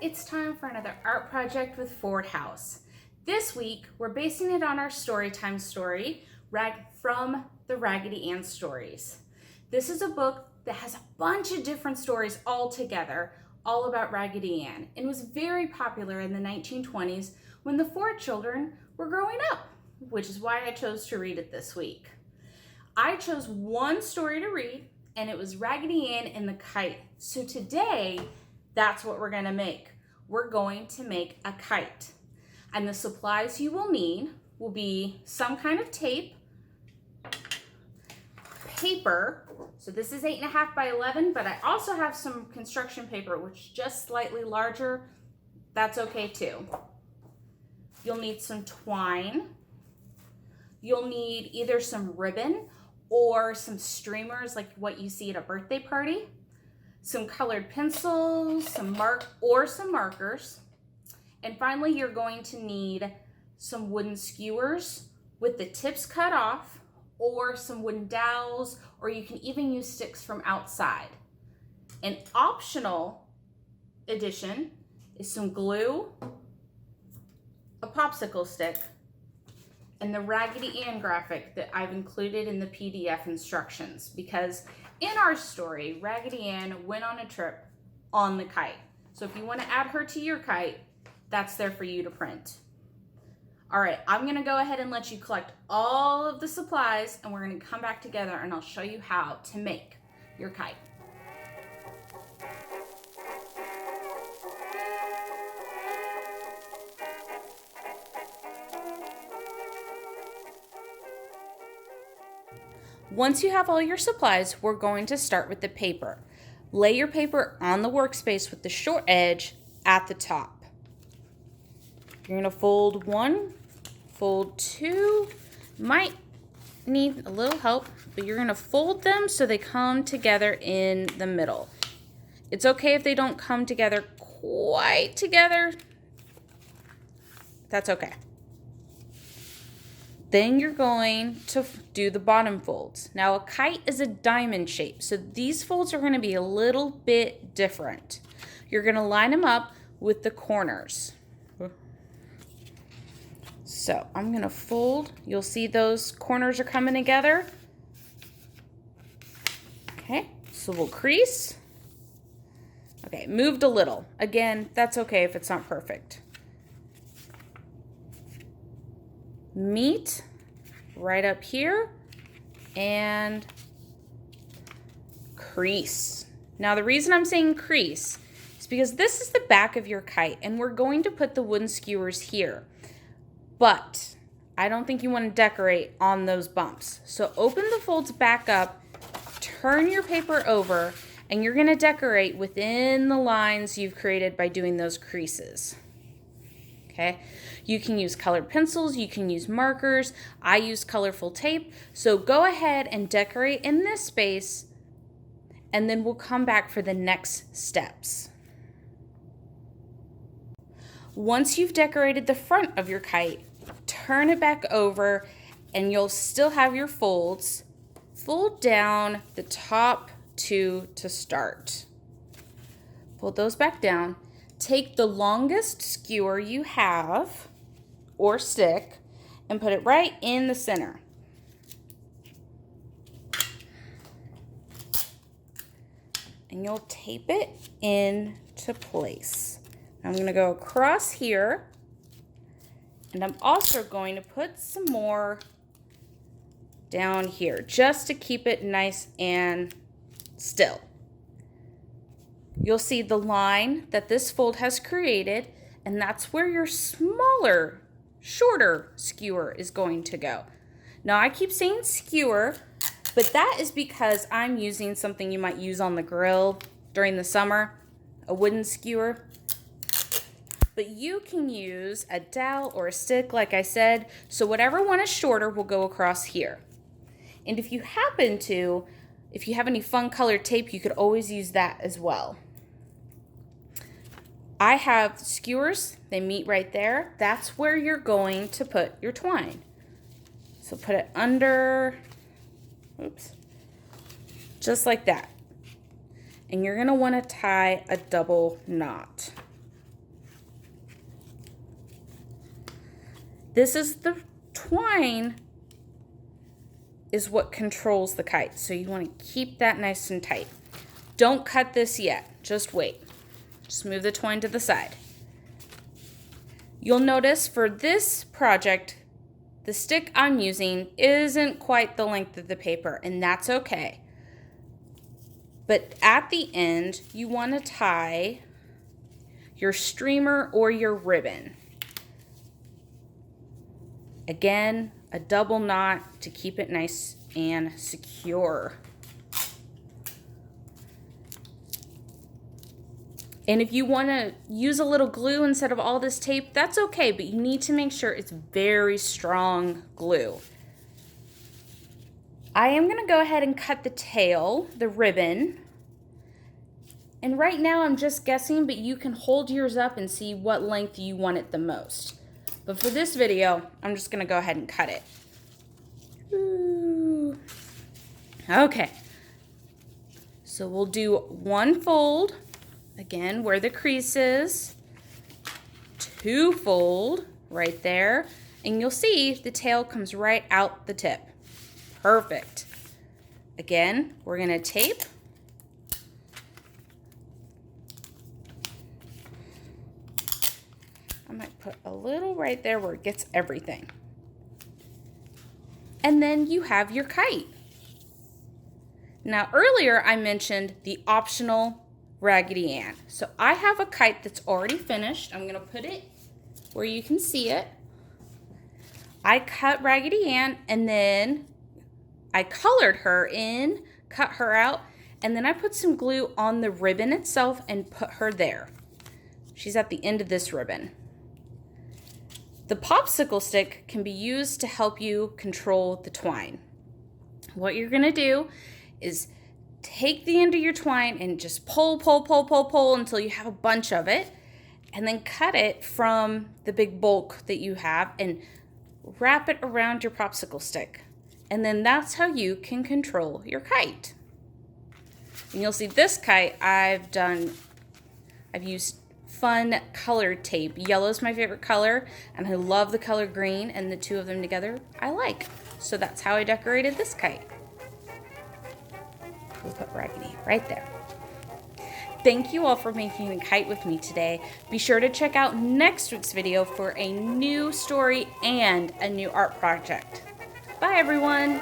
it's time for another art project with Ford House. This week, we're basing it on our storytime story, from the Raggedy Ann Stories. This is a book that has a bunch of different stories all together, all about Raggedy Ann, and was very popular in the 1920s when the Ford children were growing up, which is why I chose to read it this week. I chose one story to read, and it was Raggedy Ann and the Kite. So today, that's what we're gonna make. We're going to make a kite. And the supplies you will need will be some kind of tape, paper, so this is 8.5 by 11, but I also have some construction paper, which is just slightly larger. That's okay too. You'll need some twine. You'll need either some ribbon or some streamers like what you see at a birthday party, some colored pencils, some markers. And finally, you're going to need some wooden skewers with the tips cut off, or some wooden dowels, or you can even use sticks from outside. An optional addition is some glue, a popsicle stick, and the Raggedy Ann graphic that I've included in the PDF instructions, because in our story, Raggedy Ann went on a trip on the kite. So if you want to add her to your kite, that's there for you to print. All right, I'm gonna go ahead and let you collect all of the supplies, and we're gonna come back together and I'll show you how to make your kite. Once you have all your supplies, we're going to start with the paper. Lay your paper on the workspace with the short edge at the top. You're gonna fold one, fold two, might need a little help, but you're gonna fold them so they come together in the middle. It's okay if they don't come together quite together. That's okay. Then you're going to do the bottom folds. Now a kite is a diamond shape, so these folds are gonna be a little bit different. You're gonna line them up with the corners. So I'm gonna fold, you'll see those corners are coming together. Okay, so we'll crease. Okay, moved a little. Again, that's okay if it's not perfect. Meet right up here and crease. Now the reason I'm saying crease is because this is the back of your kite and we're going to put the wooden skewers here. But I don't think you want to decorate on those bumps. So open the folds back up, turn your paper over, and you're going to decorate within the lines you've created by doing those creases. Okay? You can use colored pencils, you can use markers. I use colorful tape. So go ahead and decorate in this space, and then we'll come back for the next steps. Once you've decorated the front of your kite, turn it back over and you'll still have your folds. Fold down the top two to start. Fold those back down. Take the longest skewer you have or stick and put it right in the center. And you'll tape it into place. I'm going to go across here, and I'm also going to put some more down here just to keep it nice and still. You'll see the line that this fold has created, and that's where your smaller, shorter skewer is going to go. Now I keep saying skewer, but that is because I'm using something you might use on the grill during the summer, a wooden skewer. But you can use a dowel or a stick, like I said, so whatever one is shorter will go across here. And if you have any fun colored tape, you could always use that as well. I have skewers, they meet right there. That's where you're going to put your twine. So put it under, just like that. And you're gonna wanna tie a double knot. This is the twine is what controls the kite. So you want to keep that nice and tight. Don't cut this yet. Just wait. Just move the twine to the side. You'll notice for this project, the stick I'm using isn't quite the length of the paper, and that's okay. But at the end, you want to tie your streamer or your ribbon. Again, a double knot to keep it nice and secure. And if you want to use a little glue instead of all this tape, that's okay, but you need to make sure it's very strong glue. I am going to go ahead and cut the tail, the ribbon. And right now I'm just guessing, but you can hold yours up and see what length you want it the most. But for this video, I'm just going to go ahead and cut it. Ooh. Okay. So we'll do one fold. Again, where the crease is, 2 fold right there, and you'll see the tail comes right out the tip. Perfect. Again, we're going to tape. I might put a little right there where it gets everything. And then you have your kite. Now, earlier I mentioned the optional Raggedy Ann. So I have a kite that's already finished. I'm going to put it where you can see it. I cut Raggedy Ann and then I colored her in, cut her out, and then I put some glue on the ribbon itself and put her there. She's at the end of this ribbon. The popsicle stick can be used to help you control the twine. What you're going to do is take the end of your twine and just pull until you have a bunch of it, and then cut it from the big bulk that you have and wrap it around your popsicle stick. And then that's how you can control your kite. And you'll see this kite I've used fun colored tape. Yellow is my favorite color, and I love the color green, and the two of them together I like. So that's how I decorated this kite. We'll put Raggedy right there. Thank you all for making a kite with me today. Be sure to check out next week's video for a new story and a new art project. Bye everyone!